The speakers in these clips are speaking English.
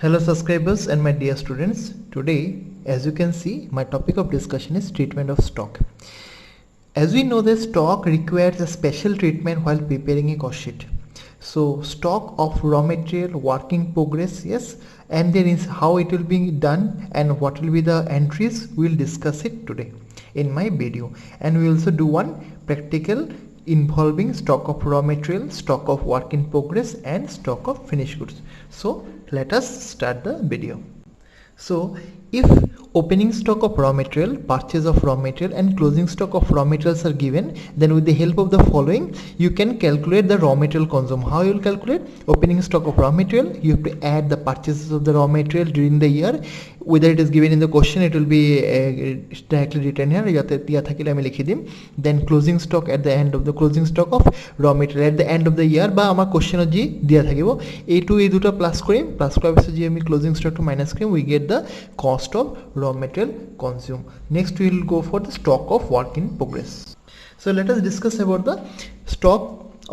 Hello subscribers and my dear students. Today, as you can see, my topic of discussion is treatment of stock. As we know, the stock requires a special treatment while preparing a cost sheet. So stock of raw material, work in progress, yes, and then is how it will be done and what will be the entries. We'll discuss it today in my video, and we also do one practical involving stock of raw material, stock of work in progress, and stock of finished goods. So let us start the video. So if opening stock of raw material, purchase of raw material, and closing stock of raw materials are given, then with the help of the following you can calculate the raw material consumed. How you will calculate? Opening stock of raw material, you have to add the purchases of the raw material during the year. Whether it is given in the question, it will be directly written here. Then closing stock at the end of the closing stock of raw material at the end of the year, বা আমার কোশ্চেনত জি দিয়া থাকিব এইটো এই দুটা plus কৰিম, plus কৰাৰ পিছত যি আমি ক্লোজিং স্টক টু মাইনাস কৰিম, we get the cost of raw material consumed. Next we will go for the stock of work in progress. So let us discuss about the stock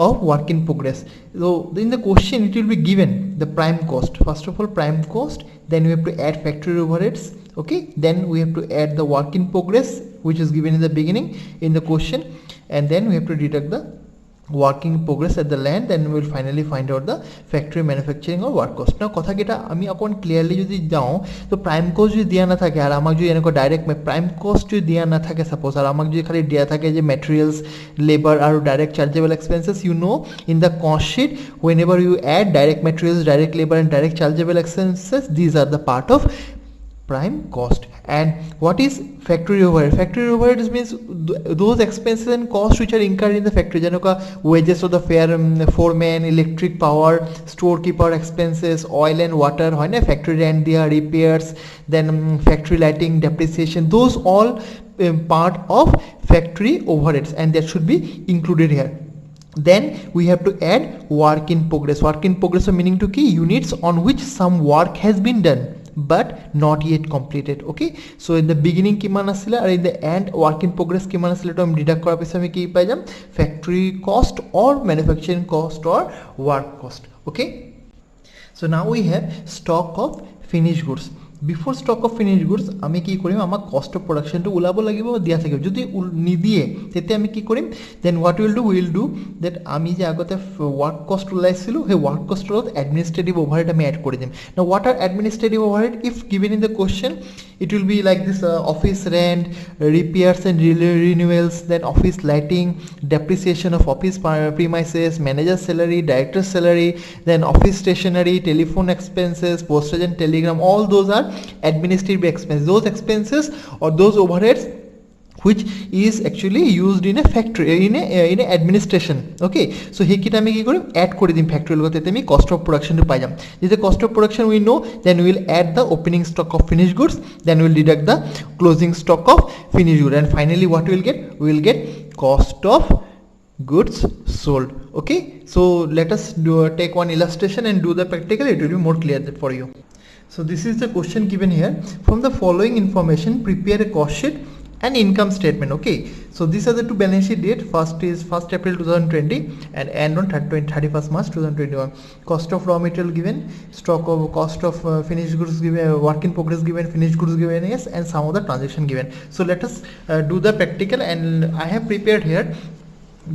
of work in progress. So in the question it will be given the prime cost. First of all, prime cost, then we have to add factory overheads, okay, then we have to add the work in progress which is given in the beginning in the question, and then we have to deduct the working progress at the land, then we will finally find out the factory manufacturing or work cost. Now কথা কেটা আমি অকন clearly যদি যাও, তো prime cost যদি দিয়া না থাকে আর আমাক যদি এনেকো ডাইরেক্ট প্রাইম কস্ট যদি দিয়া না থাকে সাপোজ, আর আমাক যদি খালি দিয়া থাকে যে ম্যাটেরিয়ালস, লেবার আর direct chargeable expenses, you know in the cost sheet whenever you add direct materials, direct labor and direct chargeable expenses, these are the part of prime cost. And what is factory overhead? Factory overhead means those expenses and costs which are incurred in the factory, janoka wages of the foreman, electric power, storekeeper expenses, oil and water, hoy na factory rent dia, repairs, then factory lighting, depreciation, those all part of factory overheads, and that should be included here. Then we have to add work in progress. Work in progress meaning to key units on which some work has been done but not yet completed, okay. So in the beginning kiman asile ar in the end work in progress kiman asile to am deduct kora piche ami ki pai jam factory cost or manufacturing cost or work cost, okay. So now we have stock of finished goods. Before stock of finished goods আমি কি কৰিম, আমাক cost of production to ওলাব লাগিব দিয়া থাকিব, যদি নিদিয়ে তেতিয়া আমি কি কৰিম, then what we will do that আমি যে আগতে work cost ওলাইছিলো সেই work cost ৰ administrative overhead আমি add কৰি দিম. Now what are administrative overhead? If given in the question it will be like this: office rent, repairs and renewals, then office lighting, depreciation of office premises, manager's salary, director's salary, then office stationery, telephone expenses, postage and telegram, all those are administrative expenses. Those expenses or those overheads which is actually used in a factory, in a administration, okay. So he kita ami ki korim add kori dim factory logote, tete ami cost of production to pai jam. If the cost of production we know, then we will add the opening stock of finished goods, then we will deduct the closing stock of finished goods, and finally what we will get? We will get cost of goods sold, okay. So let us take one illustration and do the practical. It will be more clear for you. So this is the question given here: from the following information prepare a cost sheet and income statement, okay. So these are the two balance sheet date. First is 1st April 2020 and end on 31st March 2021. Cost of raw material given, stock of cost of finished goods given, work in progress given, finished goods given, yes, and some of the transaction given. So let us do the practical, and I have prepared here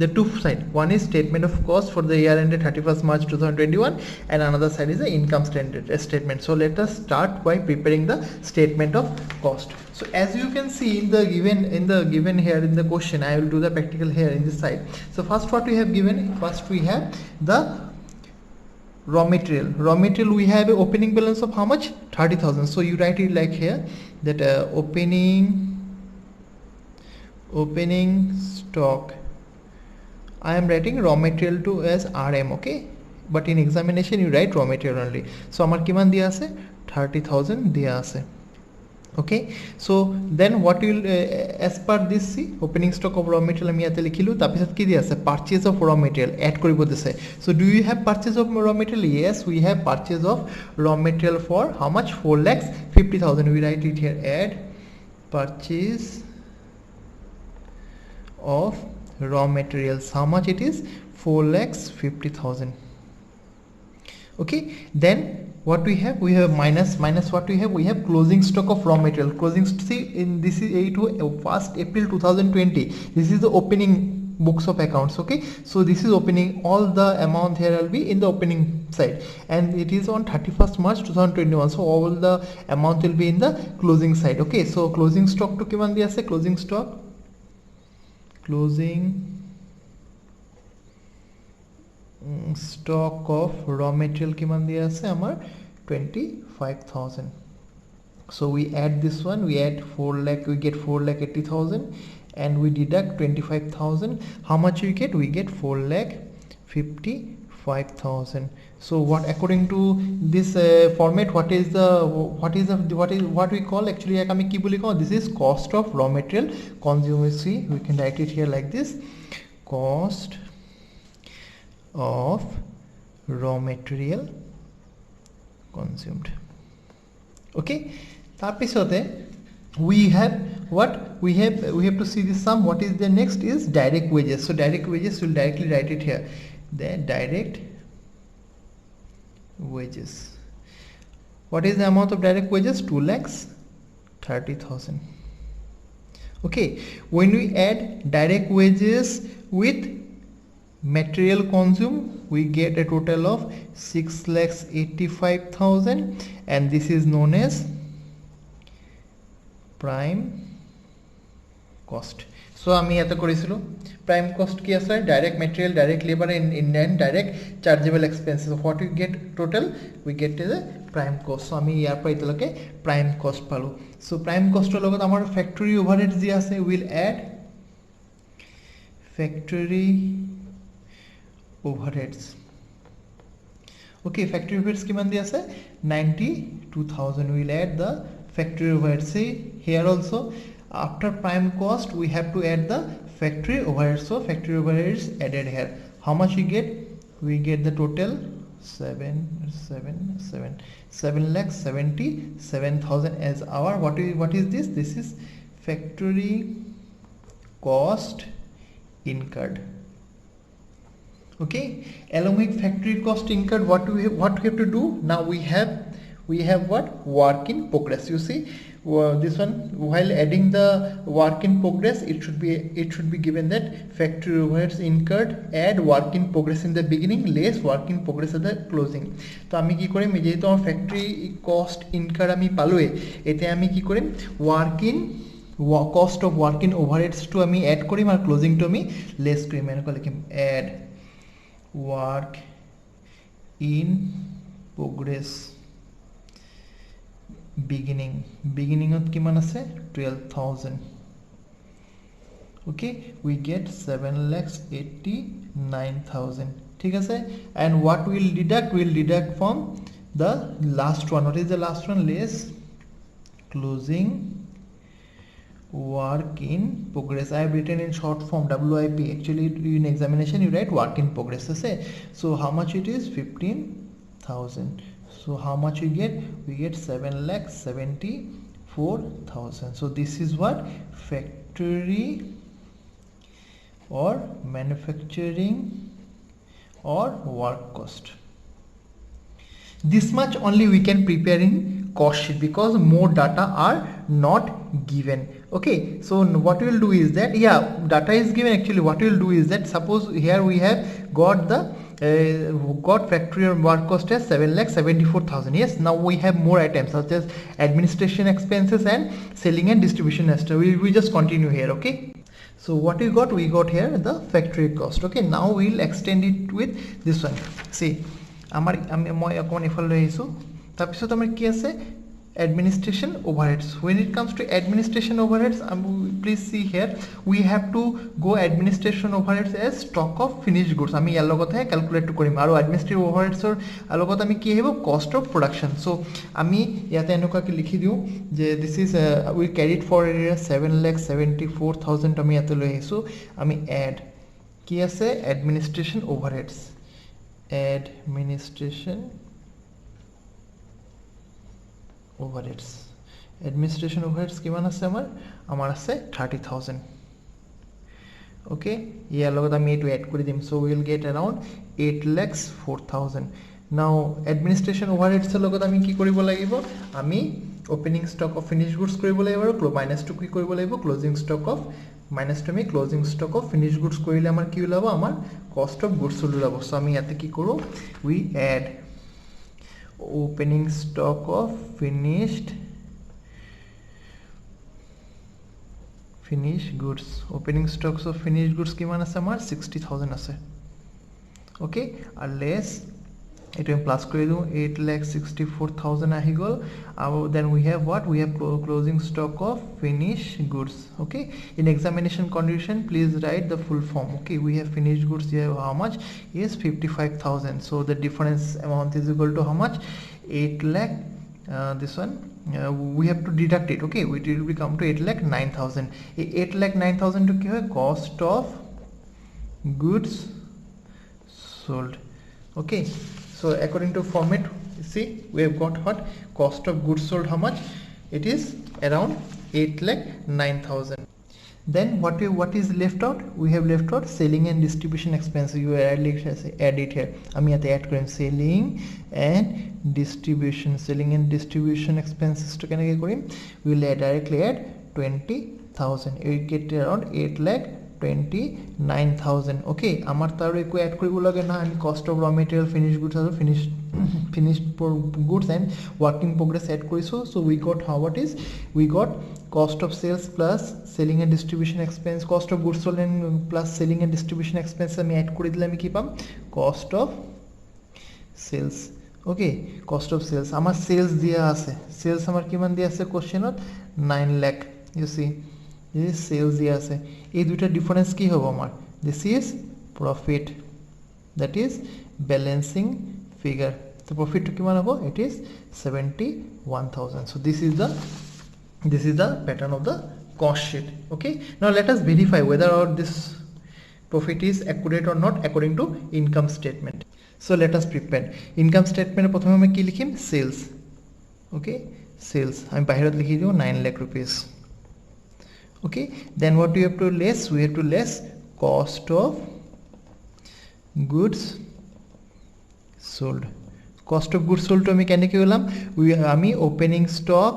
the two side. One is statement of cost for the year ended 31st March 2021, and another side is the income statement. So let us start by preparing the statement of cost. So as you can see in the given here in the question, I will do the practical here in this side. So first what we have given, first we have the raw material. Raw material we have a opening balance of how much? 30,000. So you write it like here that opening stock, I am writing raw material to as RM, okay, but in examination you write raw material only. So amar kiman dia ase 30,000 dia ase, okay. So then what will as per this, see, opening stock of raw material ami yate likhilu, tar pisot ki dia ase purchase of raw material add koribo dise. So do you have purchase of raw material? Yes, we have purchase of raw material for how much? 4,50,000. we write it here, add purchase of raw materials, how much it is? 4,50,000, okay. Then what we have minus what we have closing stock of raw material. Closing, see, in this is 1st April 2020, this is the opening books of accounts. Okay, so this is opening, all the amount here will be in the opening side, and it is on 31st March 2021, so all the amount will be in the closing side. Okay, so closing stock to kiman dia ase, closing stock of raw material kiman dia ase amar 25,000. so we add this one, we add 4 lakh, we get 4,80,000, and we deduct 25,000. how much we get? We get 4,55,000. so what, according to this format, what we call, actually ek ami ki boli ko, this is cost of raw material consumed. See, we can write it here like this: cost of raw material consumed. Okay, tarpisote we have what we have to see this sum. what is the next is direct wages. so direct wages, we'll directly write it here, the direct wages. what is the amount of direct wages? 2,30,000. okay, when we add direct wages with material consumed, we get a total of 6,85,000, and this is known as prime cost. so ami eta korisilu prime cost ki ase, direct material, direct labor, and direct chargeable expenses. so what we get total? we get the prime cost. so ami yar pora italoke prime cost palu. so prime cost er logot amar factory overheads ji ase, we'll add factory overheads. okay, factory overheads kiman di ase? 92,000. we'll add the factory overheads. see, here also after prime cost we have to add the factory overheads. so factory overheads added here. how much we get? we get the total 7,77,000 as our what is this? this is factory cost incurred. okay, along with factory cost incurred, what we have to do now? we have what? work in progress. you see, this one, while adding the work in progress, it should be given that factory overheads incurred, add work in progress in the beginning, less work in progress at the closing. তো আমি কি করিম, যেহেতু আমার factory cost incurred আমি পালোই, এতে আমি কি করিম, cost of work in overheads to আমি add Karim, R closing to আমি less করিম। এনেকুৱা লিখিম add work in progress beginning of কিমান আছে 12,000. okay, we get 7,89,000. ঠিক আছে, and what we'll deduct from the last one. what is the last one? less closing work in progress. I have written in short form WIP. actually in examination you write work in progress. so how much it is? 15,000. so how much we get? we get 7,74,000. so this is what factory or manufacturing or work cost. this much only we can prepare in cost sheet because more data are not given. okay, so what we will do is that, data is given. actually what we will do is that, suppose here we have got the got factory or work cost as 7,74,000. yes, now we have more items such as administration expenses and selling and distribution extra. we just continue here. okay, so what we got here the factory cost. okay, now we will extend it with this one. see, মই অকমান ইফালে লৈ আহিছো। তাৰপিছত আমাৰ কি আছে? administration overheads. when it comes to administration overheads, please see here, we have to go administration overheads as stock of finished goods. আমি ইয়াৰ লগতে ক্যালকুলেট কৰিম, আৰু administrative overheads ৰ লগত আমি কি আহিব? cost of production. so আমি ইয়াতে এনেকুৱা কি লিখি দিও যে this is we carried for 7,74,000 আমি ইয়াতে লৈ আহিছো। আমি add কি আছে? administration overheads কিমান আছে? আমাৰ আছে 30,000. okay, ইয়াৰ লগত আমি এইটো এড কৰি দিম। so we will get around 8,04,000. Now administration ওভাৰহেডছৰ লগত আমি কি কৰিব লাগিব আমি opening stock of finish goods কৰিব লাগিব আৰু মাইনাসটো কি কৰিব লাগিব ক্লোজিং ষ্টক অফ মাইনাসটো আমি closing stock of finish goods কৰিলে আমাৰ কি ওলাব আমাৰ কষ্ট অফ গুডছ ওলাব সো আমি ইয়াতে কি কৰো we add opening stock of finished goods opening stocks of finished goods কিমান আছে আমাৰ 60000 আছে ওকে আর লেস it will plus করে দিও 8,64,000 আহি গল আৰু then we have what we have closing stock of finished goods okay in examination condition please write the full form okay we have finished goods here how much is 55,000 so the difference amount is equal to how much 8 lakh this one we have to deduct it okay it will become to 8,09,000 8,09,000 to ki hoy cost of goods sold okay so according to format see we have got what cost of goods sold how much it is around 8,09,000 then what is left out we have left out selling and distribution expense you add it here ami ate add korim selling and distribution expenses to kenake korim we will directly add 20,000 we get around 8,29,000 okay amar taro eko add koribo lage na ami cost of raw material finished goods or finished goods and work in progress add korisu so we got how what is we got cost of sales plus selling and distribution expense cost of goods sold and plus selling and distribution expense ami add kori dile ami ki pam cost of sales okay cost of sales amar sales dia ase sales amar kiman dia ase question ot 9 lakh you see this is sales dia ase ei duita difference ki hobo amar this is profit that is balancing figure the profit to kiman hobo it is 71,000 so this is the pattern of the cost sheet okay now let us verify whether or this profit is accurate or not according to income statement so let us prepare income statement prothome ame ki likhim sales okay sales ami bahirot likhi diu 9 lakh rupees okay then what we have to less we have to less cost of goods sold cost of goods sold to ami keneke holam ami opening stock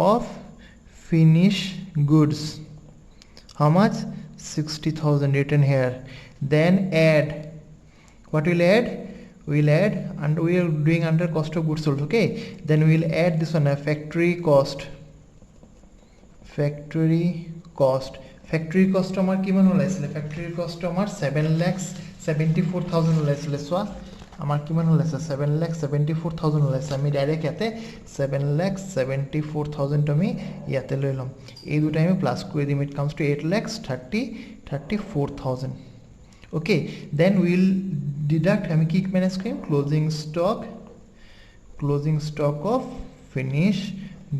of finished goods how much 60,000 written here then add what will add we'll add and we are doing under cost of goods sold okay then we'll add this one factory cost amar kiman holaisile factory cost amar 7,74,000 holaisile so amar kiman holaise 7,74,000 holaise ami direct yate 7,74,000 to ami yate loilom ei duta ami plus kore dim it comes to 8,34,000 okay then we'll deduct ami ki manage krim closing stock of finished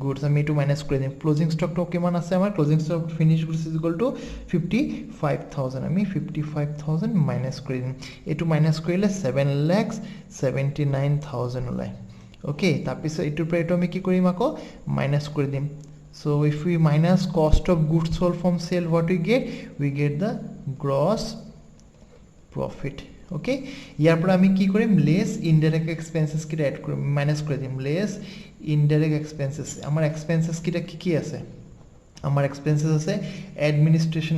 goods ami to minus kore dim closing stock to kiman ase amar closing stock of finished goods is equal to 55,000 ami 55,000 minus kore dim etu minus korile 7,79,000 ulai okay tapiso etu pra etu ami ki korim ako minus kore dim so if we minus cost of goods sold from sale what we get the gross profit okay ইয়াৰ পৰা আমি কি কৰিম less indirect expenses কিটা add কৰিম minus কৰি দিম less indirect expenses আমাৰ expenses কিটা কি আছে আমাৰ expenses আছে administration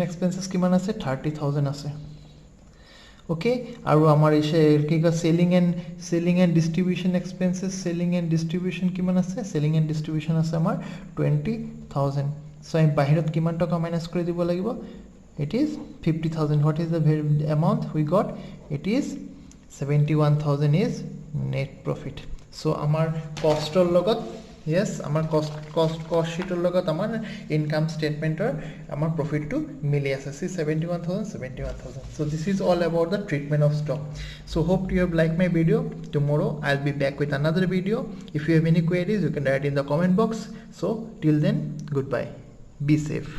expenses কিমান আছে 30,000 আছে okay আৰু আমাৰ ইসে কি কা selling and distribution expenses কিমান আছে selling and distribution আছে আমাৰ 20,000 so আমি বাহিৰত কিমান টকা মাইনাস কৰি দিব লাগিব it is 50,000 what is the amount we got it is 71,000 is net profit so amar cost or logot yes amar cost sheet or logot amar income statement or amar profit to mili ase see 71,000 so this is all about the treatment of stock so hope you have liked my video tomorrow I'll be back with another video if you have any queries you can write in the comment box so till then goodbye be safe